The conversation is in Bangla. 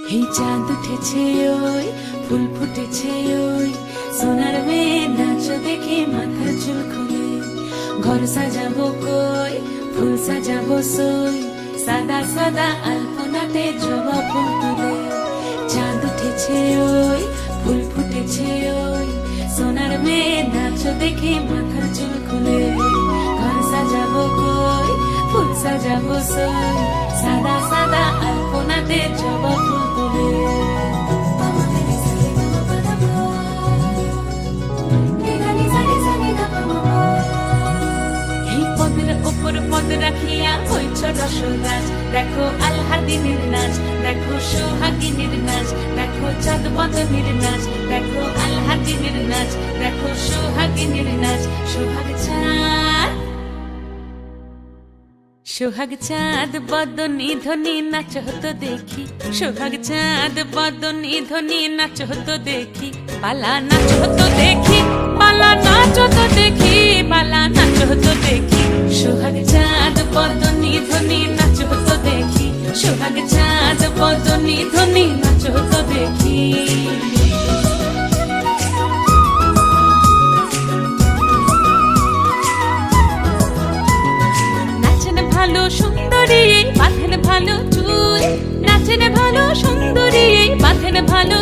এই চাঁদ উঠেছে ওই ফুল ফুটেছে ওই সোনার মেয়ে নাচ দেখে মাথার চুল খুলে ঘর সাজাবো কই ফুল সাজাবো সই সাদা সাদা আলপনাতে জবা ফুল তুলে চাঁদ উঠেছে ওই ফুল ফুটেছে ওই সোনার মেয়ে নাচ দেখে মাথার চুল খুলে ঘর সাজাবো কই ফুল সাজাবো সই সাদা সাদা আলপনাতে জবা ফুল তুলে এই পদের উপর পদ রাখিয়া হইছ রসরাজ দেখো আল্লাদিনের নাচ দেখো সোহাগিনীর নাচ দেখো চাঁদ বদনের নাচ দেখো আল্লাদিনের নাচ দেখো সোহাগিনীর নাচ সোহাগ চাঁদ বদনী ধ্বনি নাচ হতো দেখি সোহাগ চাঁদ বদনী ধ্বনি নাচ হতো দেখি পালা নাচ হতো দেখি পালা নাচ হতো দেখি পালা নাচ হতো দেখি সোহাগ চাঁদ বদনী ধ্বনি নাচ হতো দেখি সোহাগ চাঁদ বদনী ধ্বনি নাচ হতো দেখি ভালো সুন্দরী বাঁধেন ভালো চুল নাচেন ভালো সুন্দরী বাঁধেন ভালো